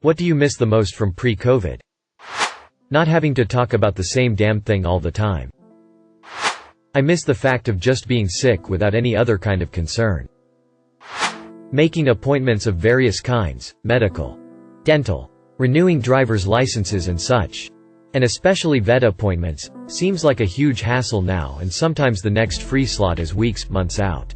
What do you miss the most from pre-COVID? Not having to talk about the same damn thing all the time. I miss the fact of just being sick without any other kind of concern. Making appointments of various kinds, medical, dental, renewing driver's licenses and such. And especially vet appointments, seems like a huge hassle now, and sometimes the next free slot is weeks, months out.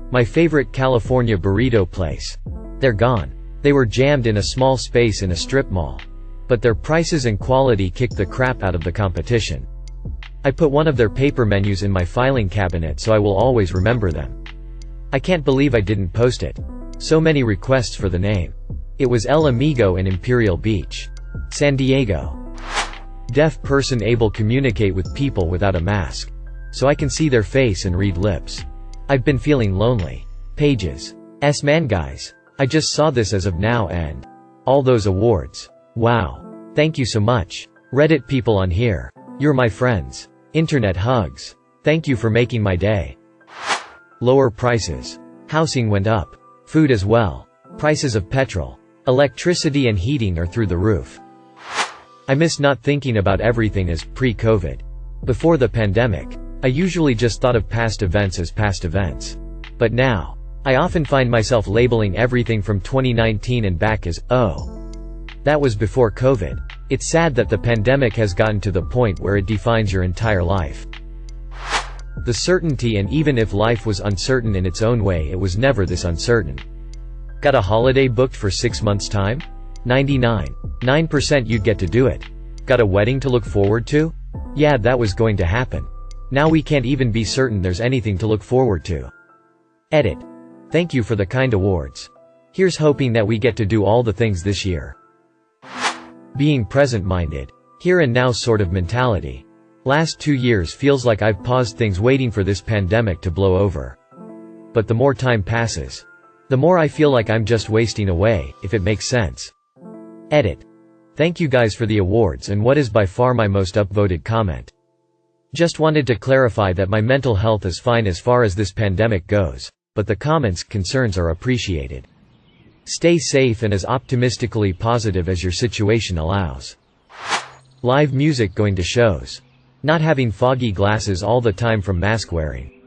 My favorite California burrito place. They're gone. They were jammed in a small space in a strip mall. But their prices and quality kicked the crap out of the competition. I put one of their paper menus in my filing cabinet so I will always remember them. I can't believe I didn't post it. So many requests for the name. It was El Amigo in Imperial Beach, San Diego. Deaf person able communicate with people without a mask. So I can see their face and read lips. I've been feeling lonely. Pages. S-man guys. I just saw this as of now and all those awards. Wow. Thank you so much. Reddit people on here. You're my friends. Internet hugs. Thank you for making my day. Lower prices. Housing went up. Food as well. Prices of petrol, electricity and heating are through the roof. I miss not thinking about everything as pre-COVID. Before the pandemic, I usually just thought of past events as past events. But now, I often find myself labeling everything from 2019 and back as, oh, that was before COVID. It's sad that the pandemic has gotten to the point where it defines your entire life. The certainty, and even if life was uncertain in its own way, it was never this uncertain. Got a holiday booked for 6 months' time? 99.9% you'd get to do it. Got a wedding to look forward to? Yeah, that was going to happen. Now we can't even be certain there's anything to look forward to. Edit. Thank you for the kind awards. Here's hoping that we get to do all the things this year. Being present-minded. Here and now sort of mentality. Last 2 years feels like I've paused things waiting for this pandemic to blow over. But the more time passes, the more I feel like I'm just wasting away, if it makes sense. Edit. Thank you guys for the awards and what is by far my most upvoted comment. Just wanted to clarify that my mental health is fine as far as this pandemic goes, but the comments' concerns are appreciated. Stay safe and as optimistically positive as your situation allows. Live music, going to shows. Not having foggy glasses all the time from mask wearing.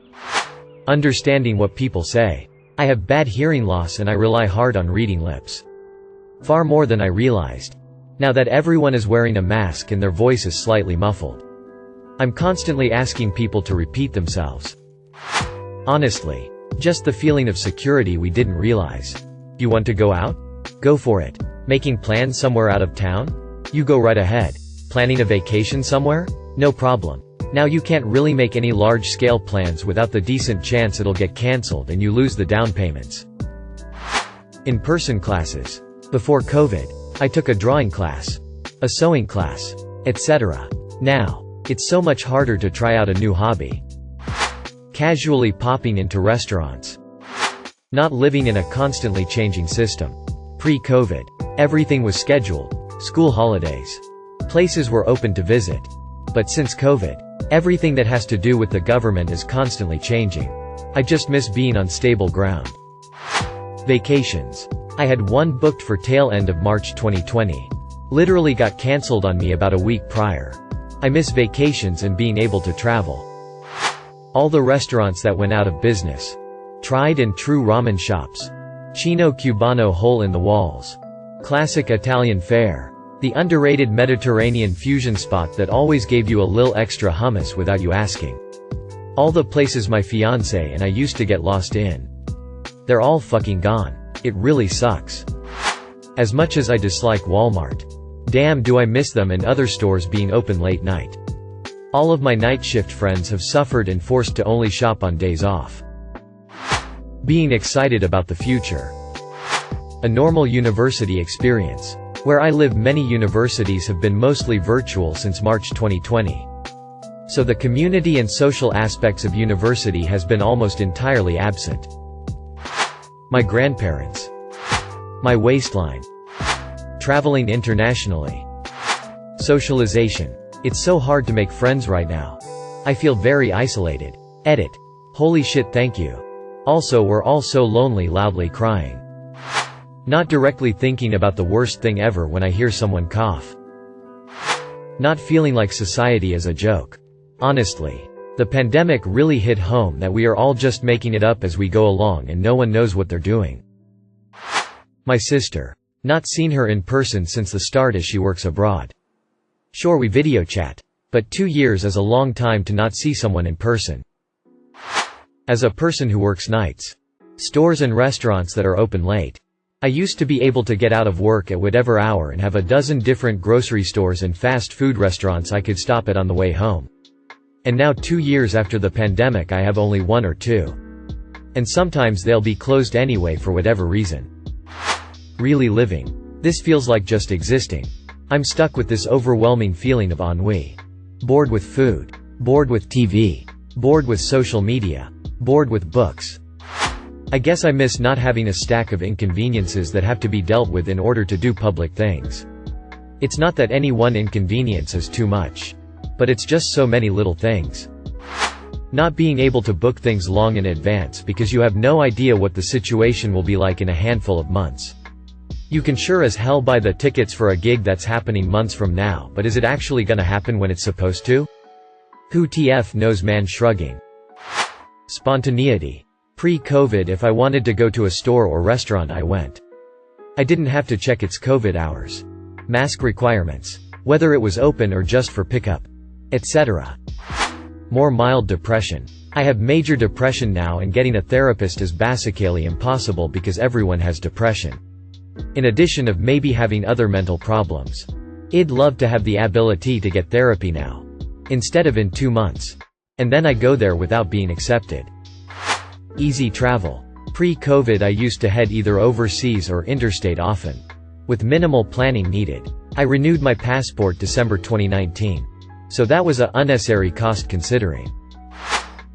Understanding what people say. I have bad hearing loss and I rely hard on reading lips. Far more than I realized. Now that everyone is wearing a mask and their voice is slightly muffled. I'm constantly asking people to repeat themselves. Honestly, just the feeling of security we didn't realize. You want to go out? Go for it. Making plans somewhere out of town? You go right ahead. Planning a vacation somewhere? No problem. Now you can't really make any large-scale plans without the decent chance it'll get cancelled and you lose the down payments. In-person classes. Before COVID, I took a drawing class, a sewing class, etc. Now, it's so much harder to try out a new hobby. Casually popping into restaurants. Not living in a constantly changing system. Pre-COVID, everything was scheduled, school holidays. Places were open to visit. But since COVID, everything that has to do with the government is constantly changing. I just miss being on stable ground. Vacations. I had one booked for tail end of March 2020. Literally got cancelled on me about a week prior. I miss vacations and being able to travel. All the restaurants that went out of business. Tried and true ramen shops. Chino Cubano hole in the walls. Classic Italian fare. The underrated Mediterranean fusion spot that always gave you a lil extra hummus without you asking. All the places my fiancé and I used to get lost in. They're all fucking gone. It really sucks. As much as I dislike Walmart. Damn, do I miss them and other stores being open late night. All of my night shift friends have suffered and forced to only shop on days off. Being excited about the future. A normal university experience. Where I live, many universities have been mostly virtual since March 2020. So the community and social aspects of university has been almost entirely absent. My grandparents. My waistline. Traveling internationally. Socialization. It's so hard to make friends right now. I feel very isolated. Edit. Holy shit, thank you. Also, we're all so lonely, loudly crying. Not directly thinking about the worst thing ever when I hear someone cough. Not feeling like society is a joke. Honestly, the pandemic really hit home that we are all just making it up as we go along and no one knows what they're doing. My sister. Not seen her in person since the start as she works abroad. Sure, we video chat. But 2 years is a long time to not see someone in person. As a person who works nights. Stores and restaurants that are open late. I used to be able to get out of work at whatever hour and have a dozen different grocery stores and fast food restaurants I could stop at on the way home. And now 2 years after the pandemic I have only 1 or 2. And sometimes they'll be closed anyway for whatever reason. Really living. This feels like just existing. I'm stuck with this overwhelming feeling of ennui. Bored with food. Bored with TV. Bored with social media. Bored with books. I guess I miss not having a stack of inconveniences that have to be dealt with in order to do public things. It's not that any one inconvenience is too much. But it's just so many little things. Not being able to book things long in advance because you have no idea what the situation will be like in a handful of months. You can sure as hell buy the tickets for a gig that's happening months from now, but is it actually gonna happen when it's supposed to? Who TF knows, man. Shrugging. Spontaneity. Pre-COVID, if I wanted to go to a store or restaurant I went. I didn't have to check its COVID hours. Mask requirements. Whether it was open or just for pickup. Etc. More mild depression. I have major depression now and getting a therapist is basically impossible because everyone has depression. In addition of maybe having other mental problems. I'd love to have the ability to get therapy now. Instead of in 2 months. And then I go there without being accepted. Easy travel. Pre-COVID I used to head either overseas or interstate often. With minimal planning needed. I renewed my passport December 2019. So that was a unnecessary cost considering.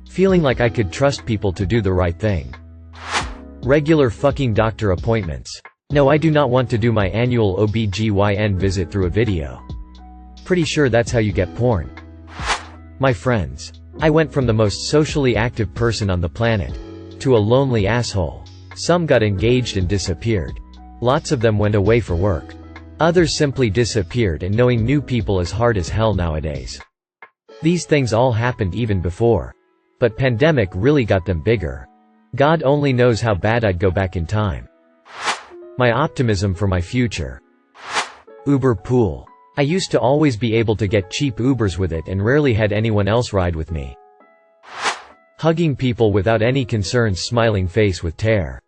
Feeling like I could trust people to do the right thing. Regular fucking doctor appointments. No, I do not want to do my annual OBGYN visit through a video. Pretty sure that's how you get porn. My friends. I went from the most socially active person on the planet. To a lonely asshole. Some got engaged and disappeared. Lots of them went away for work. Others simply disappeared, and knowing new people is hard as hell nowadays. These things all happened even before. But pandemic really got them bigger. God only knows how bad I'd go back in time. My optimism for my future. Uber pool. I used to always be able to get cheap Ubers with it and rarely had anyone else ride with me. Hugging people without any concerns, smiling face with tear.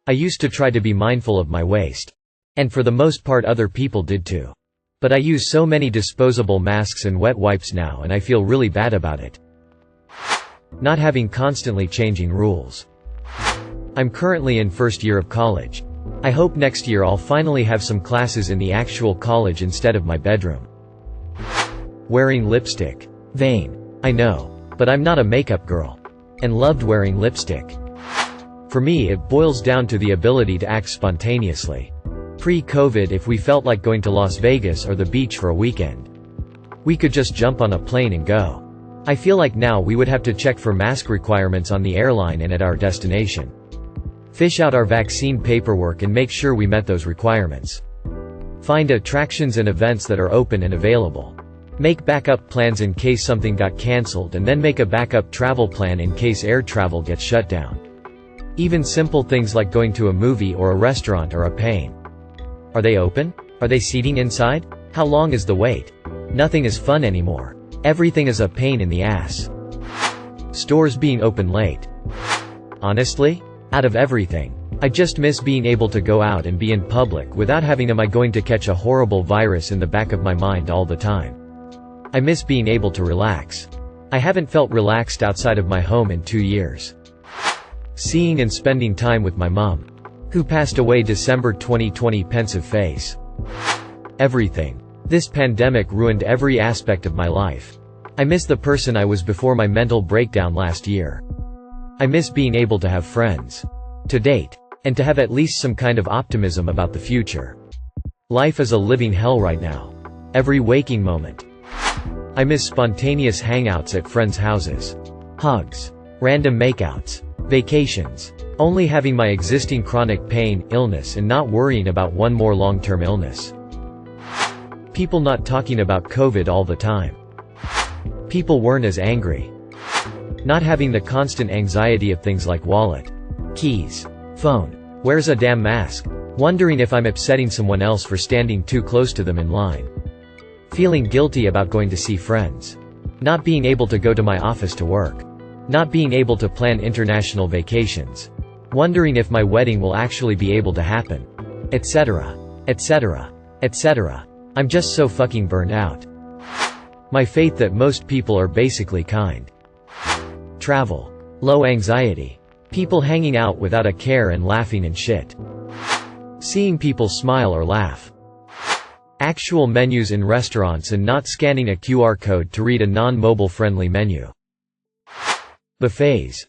I used to try to be mindful of my waste. And for the most part other people did too. But I use so many disposable masks and wet wipes now and I feel really bad about it. Not having constantly changing rules. I'm currently in first year of college. I hope next year I'll finally have some classes in the actual college instead of my bedroom. Wearing lipstick. Vain. I know. But I'm not a makeup girl. And loved wearing lipstick. For me it boils down to the ability to act spontaneously. Pre-COVID, if we felt like going to Las Vegas or the beach for a weekend, we could just jump on a plane and go. I feel like now we would have to check for mask requirements on the airline and at our destination. Fish out our vaccine paperwork and make sure we met those requirements. Find attractions and events that are open and available. Make backup plans in case something got cancelled, and then make a backup travel plan in case air travel gets shut down. Even simple things like going to a movie or a restaurant are a pain. Are they open? Are they seating inside? How long is the wait? Nothing is fun anymore. Everything is a pain in the ass. Stores being open late. Honestly? Out of everything, I just miss being able to go out and be in public without having "am I going to catch a horrible virus" in the back of my mind all the time. I miss being able to relax. I haven't felt relaxed outside of my home in 2 years. Seeing and spending time with my mom, who passed away December 2020. Pensive face. Everything. This pandemic ruined every aspect of my life. I miss the person I was before my mental breakdown last year. I miss being able to have friends. To date. And to have at least some kind of optimism about the future. Life is a living hell right now. Every waking moment. I miss spontaneous hangouts at friends' houses. Hugs. Random makeouts. Vacations. Only having my existing chronic pain, illness and not worrying about one more long-term illness. People not talking about COVID all the time. People weren't as angry. Not having the constant anxiety of things like wallet, keys, phone. Where's a damn mask? Wondering if I'm upsetting someone else for standing too close to them in line. Feeling guilty about going to see friends. Not being able to go to my office to work. Not being able to plan international vacations. Wondering if my wedding will actually be able to happen. Etc. Etc. Etc. I'm just so fucking burned out. My faith that most people are basically kind. Travel. Low anxiety. People hanging out without a care and laughing and shit. Seeing people smile or laugh. Actual menus in restaurants and not scanning a QR code to read a non-mobile friendly menu. Buffets.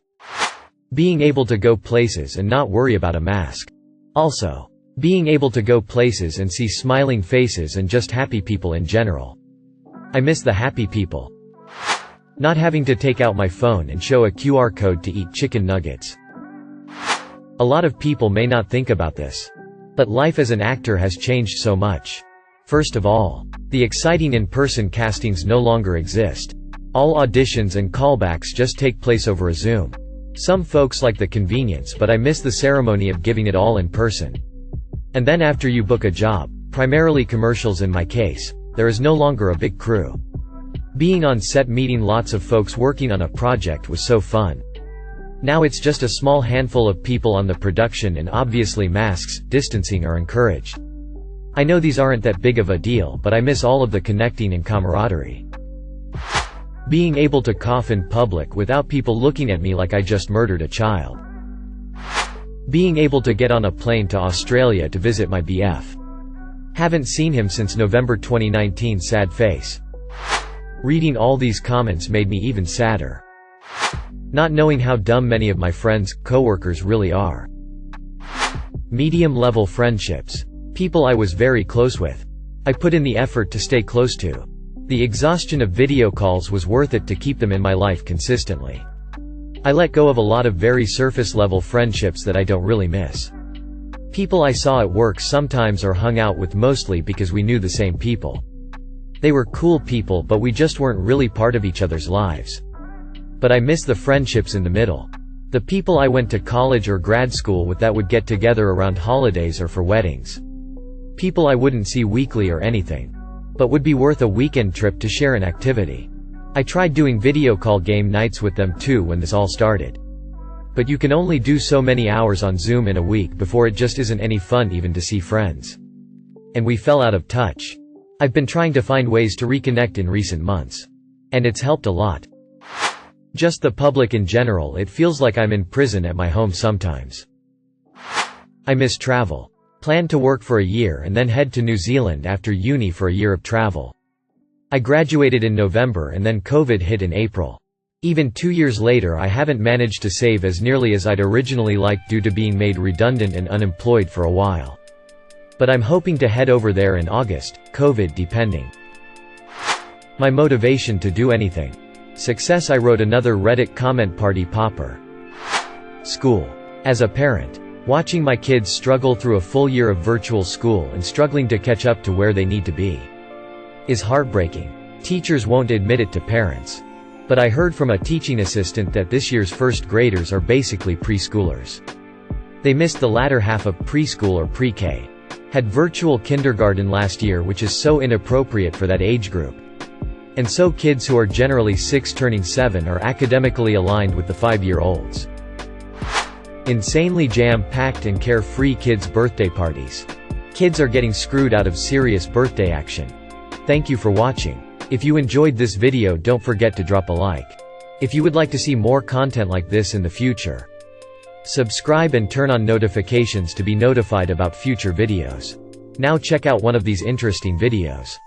Being able to go places and not worry about a mask. Also, being able to go places and see smiling faces and just happy people in general. I miss the happy people. Not having to take out my phone and show a QR code to eat chicken nuggets. A lot of people may not think about this. But life as an actor has changed so much. First of all, the exciting in-person castings no longer exist. All auditions and callbacks just take place over a Zoom. Some folks like the convenience, but I miss the ceremony of giving it all in person. And then after you book a job, primarily commercials in my case, there is no longer a big crew. Being on set meeting lots of folks working on a project was so fun. Now it's just a small handful of people on the production and obviously masks, distancing are encouraged. I know these aren't that big of a deal, but I miss all of the connecting and camaraderie. Being able to cough in public without people looking at me like I just murdered a child. Being able to get on a plane to Australia to visit my BF. Haven't seen him since November 2019. Sad face. Reading all these comments made me even sadder. Not knowing how dumb many of my friends, coworkers really are. Medium-level friendships. People I was very close with. I put in the effort to stay close to. The exhaustion of video calls was worth it to keep them in my life consistently. I let go of a lot of very surface-level friendships that I don't really miss. People I saw at work sometimes or hung out with mostly because we knew the same people. They were cool people, but we just weren't really part of each other's lives. But I miss the friendships in the middle. The people I went to college or grad school with that would get together around holidays or for weddings. People I wouldn't see weekly or anything. But would be worth a weekend trip to share an activity. I tried doing video call game nights with them too when this all started. But you can only do so many hours on Zoom in a week before it just isn't any fun even to see friends. And we fell out of touch. I've been trying to find ways to reconnect in recent months. And it's helped a lot. Just the public in general, it feels like I'm in prison at my home sometimes. I miss travel. Planned to work for a year and then head to New Zealand after uni for a year of travel. I graduated in November and then COVID hit in April. Even 2 years later I haven't managed to save as nearly as I'd originally liked due to being made redundant and unemployed for a while. But I'm hoping to head over there in August, COVID depending. My motivation to do anything. Success. I wrote another Reddit comment party popper. School. As a parent, watching my kids struggle through a full year of virtual school and struggling to catch up to where they need to be is heartbreaking. Teachers won't admit it to parents. But I heard from a teaching assistant that this year's first graders are basically preschoolers. They missed the latter half of preschool or pre-K. Had virtual kindergarten last year, which is so inappropriate for that age group. And so kids who are generally 6 turning 7 are academically aligned with the 5-year-olds. Insanely jam-packed and carefree kids' birthday parties. Kids are getting screwed out of serious birthday action. Thank you for watching. If you enjoyed this video, don't forget to drop a like. If you would like to see more content like this in the future, subscribe and turn on notifications to be notified about future videos. Now check out one of these interesting videos.